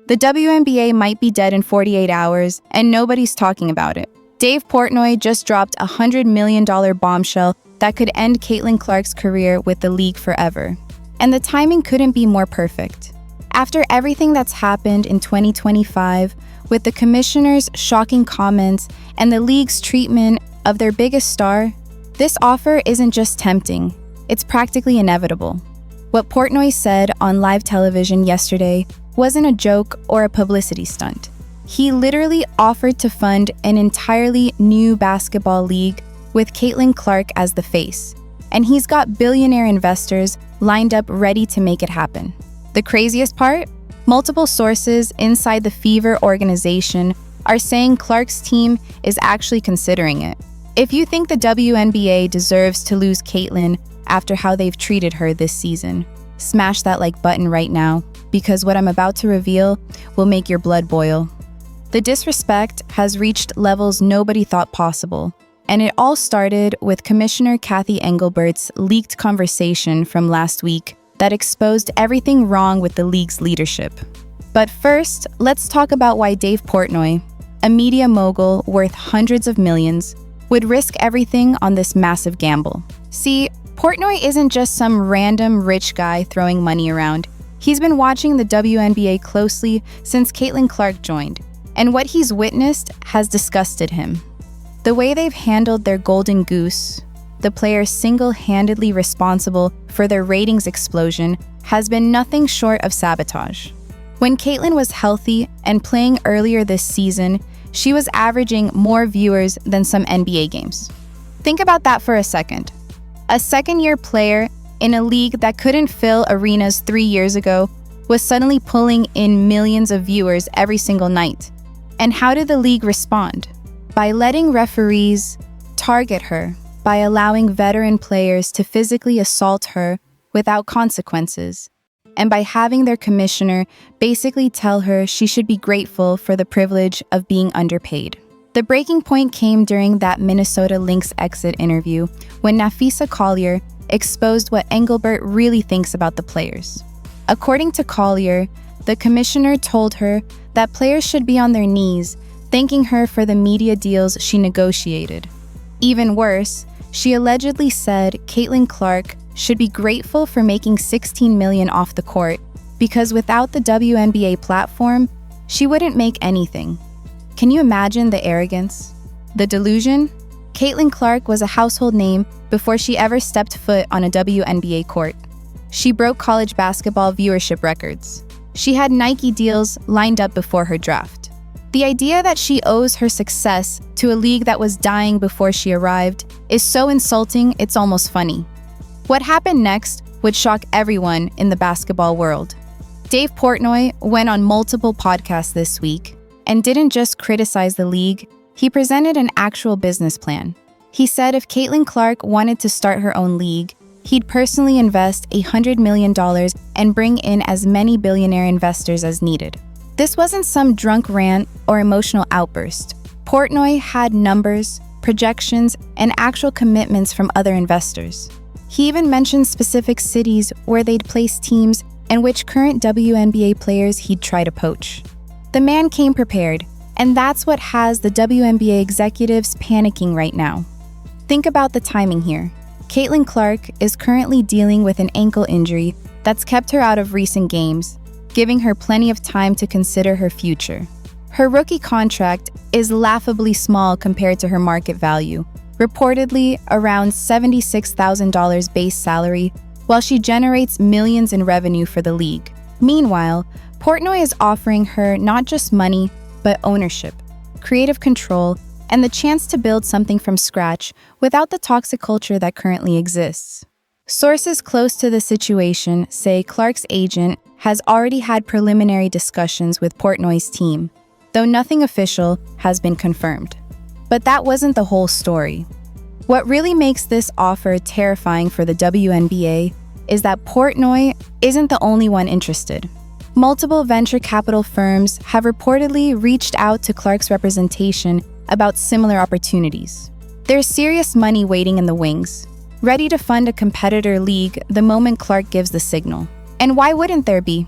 The WNBA might be dead in 48 hours, and nobody's talking about it. Dave Portnoy just dropped a $100 million bombshell that could end Caitlin Clark's career with the league forever. And the timing couldn't be more perfect. After everything that's happened in 2025, with the commissioner's shocking comments and the league's treatment of their biggest star, this offer isn't just tempting, it's practically inevitable. What Portnoy said on live television yesterday wasn't a joke or a publicity stunt. He literally offered to fund an entirely new basketball league with Caitlin Clark as the face, and he's got billionaire investors lined up ready to make it happen. The craziest part? Multiple sources inside the Fever organization are saying Clark's team is actually considering it. If you think the WNBA deserves to lose Caitlin after how they've treated her this season, smash that like button right now, because what I'm about to reveal will make your blood boil. The disrespect has reached levels nobody thought possible, and it all started with Commissioner Kathy Engelbert's leaked conversation from last week that exposed everything wrong with the league's leadership. But first, let's talk about why Dave Portnoy, a media mogul worth hundreds of millions, would risk everything on this massive gamble. See, Portnoy isn't just some random rich guy throwing money around. He's been watching the WNBA closely since Caitlin Clark joined, and what he's witnessed has disgusted him. The way they've handled their golden goose, the player single-handedly responsible for their ratings explosion, has been nothing short of sabotage. When Caitlin was healthy and playing earlier this season, she was averaging more viewers than some NBA games. Think about that for a second. A second-year player in a league that couldn't fill arenas 3 years ago was suddenly pulling in millions of viewers every single night. And how did the league respond? By letting referees target her, by allowing veteran players to physically assault her without consequences, and by having their commissioner basically tell her she should be grateful for the privilege of being underpaid. The breaking point came during that Minnesota Lynx exit interview when Nafisa Collier exposed what Engelbert really thinks about the players. According to Collier, the commissioner told her that players should be on their knees, thanking her for the media deals she negotiated. Even worse, she allegedly said Caitlin Clark should be grateful for making $16 million off the court because without the WNBA platform, she wouldn't make anything. Can you imagine the arrogance? The delusion? Caitlin Clark was a household name before she ever stepped foot on a WNBA court. She broke college basketball viewership records. She had Nike deals lined up before her draft. The idea that she owes her success to a league that was dying before she arrived is so insulting it's almost funny. What happened next would shock everyone in the basketball world. Dave Portnoy went on multiple podcasts this week and didn't just criticize the league, he presented an actual business plan. He said if Caitlin Clark wanted to start her own league, he'd personally invest $100 million and bring in as many billionaire investors as needed. This wasn't some drunk rant or emotional outburst. Portnoy had numbers, projections, and actual commitments from other investors. He even mentioned specific cities where they'd place teams and which current WNBA players he'd try to poach. The man came prepared, and that's what has the WNBA executives panicking right now. Think about the timing here. Caitlin Clark is currently dealing with an ankle injury that's kept her out of recent games, giving her plenty of time to consider her future. Her rookie contract is laughably small compared to her market value, reportedly around $76,000 base salary, while she generates millions in revenue for the league. Meanwhile, Portnoy is offering her not just money, but ownership, creative control, and the chance to build something from scratch without the toxic culture that currently exists. Sources close to the situation say Clark's agent has already had preliminary discussions with Portnoy's team, though nothing official has been confirmed. But that wasn't the whole story. What really makes this offer terrifying for the WNBA is that Portnoy isn't the only one interested. Multiple venture capital firms have reportedly reached out to Clark's representation about similar opportunities. There's serious money waiting in the wings, ready to fund a competitor league the moment Clark gives the signal. And why wouldn't there be?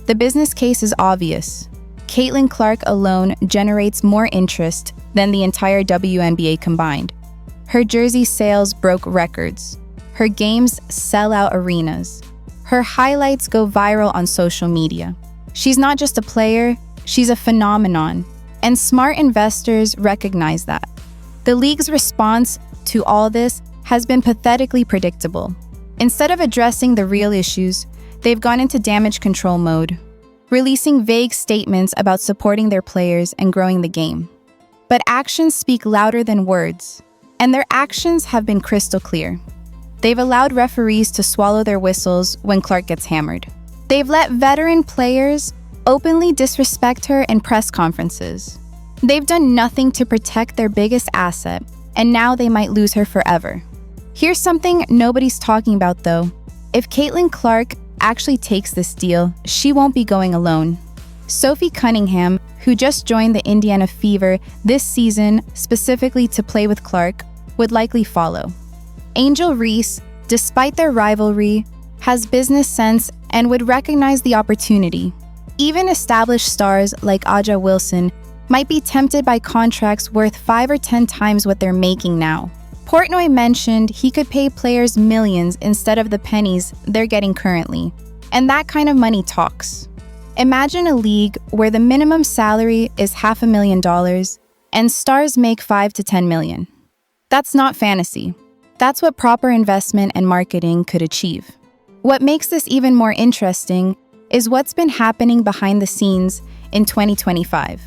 The business case is obvious. Caitlin Clark alone generates more interest than the entire WNBA combined. Her jersey sales broke records. Her games sell out arenas. Her highlights go viral on social media. She's not just a player, she's a phenomenon, and smart investors recognize that. The league's response to all this has been pathetically predictable. Instead of addressing the real issues, they've gone into damage control mode, releasing vague statements about supporting their players and growing the game. But actions speak louder than words, and their actions have been crystal clear. They've allowed referees to swallow their whistles when Clark gets hammered. They've let veteran players openly disrespect her in press conferences. They've done nothing to protect their biggest asset, and now they might lose her forever. Here's something nobody's talking about though. If Caitlin Clark actually takes this deal, she won't be going alone. Sophie Cunningham, who just joined the Indiana Fever this season specifically to play with Clark, would likely follow. Angel Reese, despite their rivalry, has business sense and would recognize the opportunity. Even established stars like Aja Wilson might be tempted by contracts worth 5 or 10 times what they're making now. Portnoy mentioned he could pay players millions instead of the pennies they're getting currently, and that kind of money talks. Imagine a league where the minimum salary is $500,000 and stars make $5 to $10 million. That's not fantasy. That's what proper investment and marketing could achieve. What makes this even more interesting is what's been happening behind the scenes in 2025.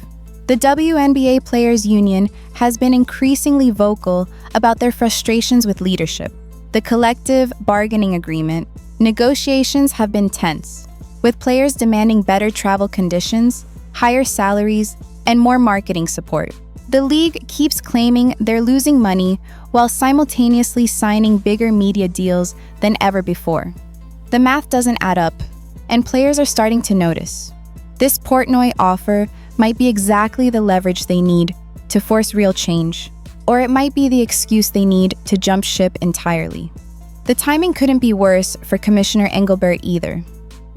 The WNBA Players Union has been increasingly vocal about their frustrations with leadership. The collective bargaining agreement negotiations have been tense, with players demanding better travel conditions, higher salaries, and more marketing support. The league keeps claiming they're losing money while simultaneously signing bigger media deals than ever before. The math doesn't add up, and players are starting to notice. This Portnoy offer might be exactly the leverage they need to force real change, or it might be the excuse they need to jump ship entirely. The timing couldn't be worse for Commissioner Engelbert either.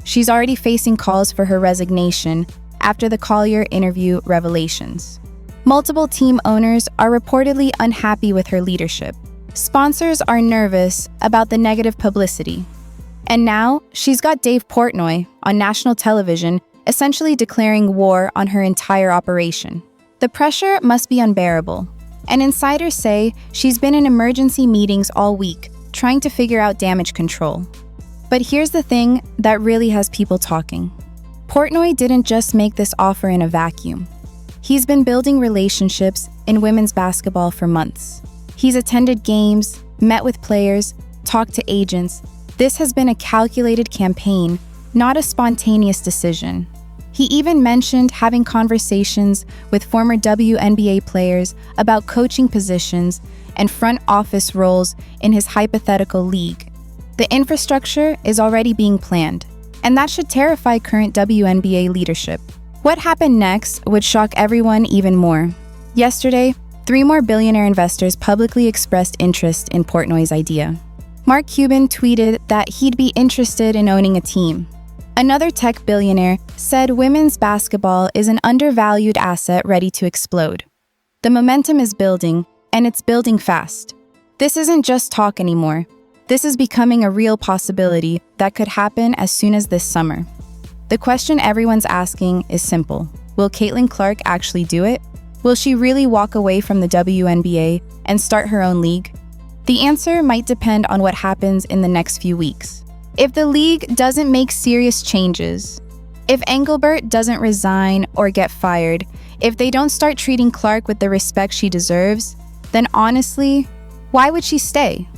She's already facing calls for her resignation after the Collier interview revelations. Multiple team owners are reportedly unhappy with her leadership. Sponsors are nervous about the negative publicity. And now, she's got Dave Portnoy on national television essentially declaring war on her entire operation. The pressure must be unbearable, and insiders say she's been in emergency meetings all week trying to figure out damage control. But here's the thing that really has people talking. Portnoy didn't just make this offer in a vacuum. He's been building relationships in women's basketball for months. He's attended games, met with players, talked to agents. This has been a calculated campaign, not a spontaneous decision. He even mentioned having conversations with former WNBA players about coaching positions and front office roles in his hypothetical league. The infrastructure is already being planned, and that should terrify current WNBA leadership. What happened next would shock everyone even more. Yesterday, 3 more billionaire investors publicly expressed interest in Portnoy's idea. Mark Cuban tweeted that he'd be interested in owning a team. Another tech billionaire said women's basketball is an undervalued asset ready to explode. The momentum is building, and it's building fast. This isn't just talk anymore. This is becoming a real possibility that could happen as soon as this summer. The question everyone's asking is simple. Will Caitlin Clark actually do it? Will she really walk away from the WNBA and start her own league? The answer might depend on what happens in the next few weeks. If the league doesn't make serious changes, if Engelbert doesn't resign or get fired, if they don't start treating Clark with the respect she deserves, then honestly, why would she stay?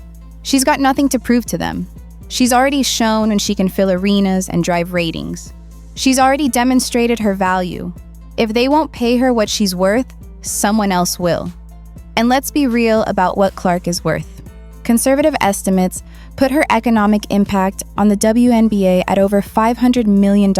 She's got nothing to prove to them. She's already shown when she can fill arenas and drive ratings. She's already demonstrated her value. If they won't pay her what she's worth, someone else will. And let's be real about what Clark is worth. Conservative estimates put her economic impact on the WNBA at over $500 million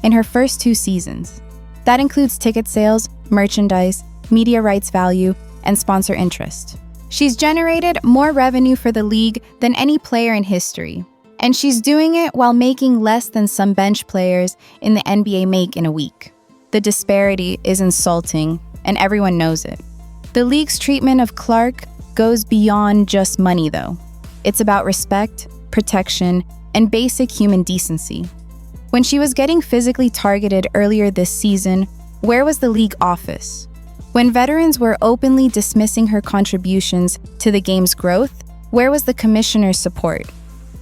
in her first 2 seasons. That includes ticket sales, merchandise, media rights value, and sponsor interest. She's generated more revenue for the league than any player in history, and she's doing it while making less than some bench players in the NBA make in a week. The disparity is insulting, and everyone knows it. The league's treatment of Clark goes beyond just money, though. It's about respect, protection, and basic human decency. When she was getting physically targeted earlier this season, where was the league office? When veterans were openly dismissing her contributions to the game's growth, where was the commissioner's support?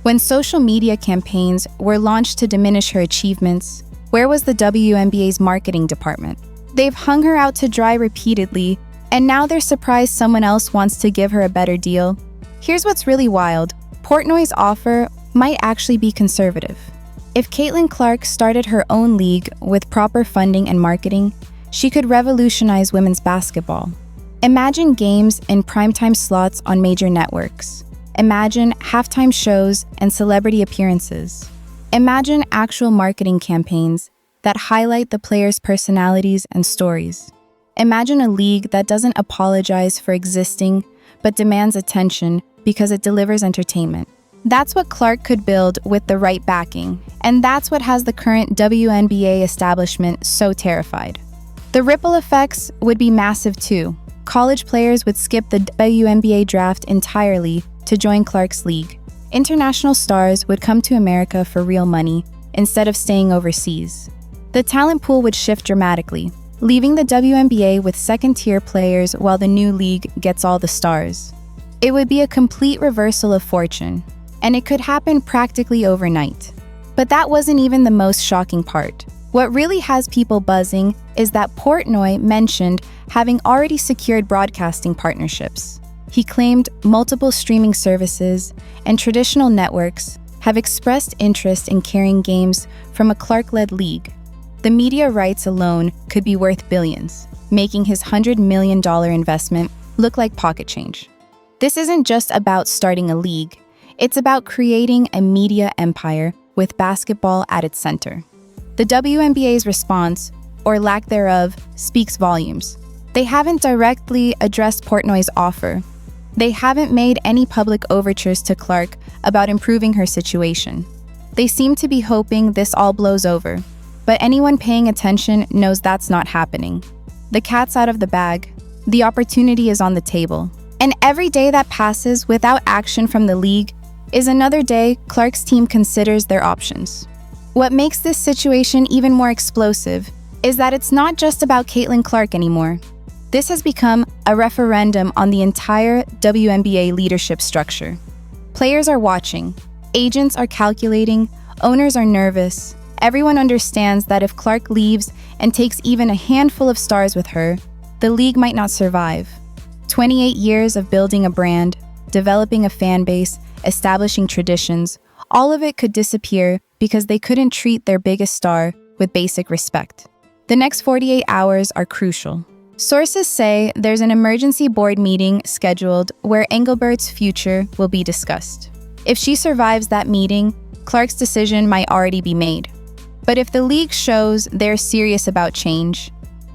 When social media campaigns were launched to diminish her achievements, where was the WNBA's marketing department? They've hung her out to dry repeatedly, and now they're surprised someone else wants to give her a better deal. Here's what's really wild. Portnoy's offer might actually be conservative. If Caitlin Clark started her own league with proper funding and marketing, she could revolutionize women's basketball. Imagine games in primetime slots on major networks. Imagine halftime shows and celebrity appearances. Imagine actual marketing campaigns that highlight the players' personalities and stories. Imagine a league that doesn't apologize for existing, but demands attention because it delivers entertainment. That's what Clark could build with the right backing, and that's what has the current WNBA establishment so terrified. The ripple effects would be massive too. College players would skip the WNBA draft entirely to join Clark's league. International stars would come to America for real money instead of staying overseas. The talent pool would shift dramatically, leaving the WNBA with second-tier players while the new league gets all the stars. It would be a complete reversal of fortune, and it could happen practically overnight. But that wasn't even the most shocking part. What really has people buzzing is that Portnoy mentioned having already secured broadcasting partnerships. He claimed multiple streaming services and traditional networks have expressed interest in carrying games from a Clark-led league. The media rights alone could be worth billions, making his $100 million investment look like pocket change. This isn't just about starting a league. It's about creating a media empire with basketball at its center. The WNBA's response, or lack thereof, speaks volumes. They haven't directly addressed Portnoy's offer. They haven't made any public overtures to Clark about improving her situation. They seem to be hoping this all blows over, but anyone paying attention knows that's not happening. The cat's out of the bag. The opportunity is on the table. And every day that passes without action from the league is another day Clark's team considers their options. What makes this situation even more explosive is that it's not just about Caitlin Clark anymore. This has become a referendum on the entire WNBA leadership structure. Players are watching, agents are calculating, owners are nervous. Everyone understands that if Clark leaves and takes even a handful of stars with her, the league might not survive. 28 years of building a brand, developing a fan base, establishing traditions, all of it could disappear because they couldn't treat their biggest star with basic respect. The next 48 hours are crucial. Sources say there's an emergency board meeting scheduled where Engelbert's future will be discussed. If she survives that meeting, Clark's decision might already be made. But if the league shows they're serious about change,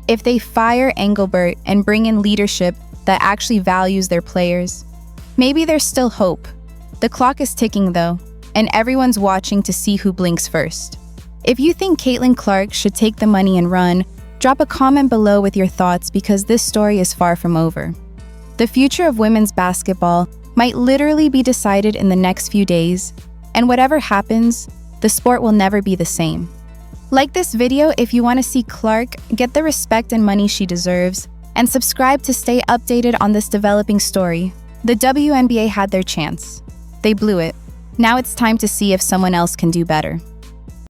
if they fire Engelbert and bring in leadership that actually values their players, maybe there's still hope. The clock is ticking though, and everyone's watching to see who blinks first. If you think Caitlin Clark should take the money and run, drop a comment below with your thoughts because this story is far from over. The future of women's basketball might literally be decided in the next few days, and whatever happens, the sport will never be the same. Like this video if you want to see Clark get the respect and money she deserves, and subscribe to stay updated on this developing story. The WNBA had their chance. They blew it. Now it's time to see if someone else can do better.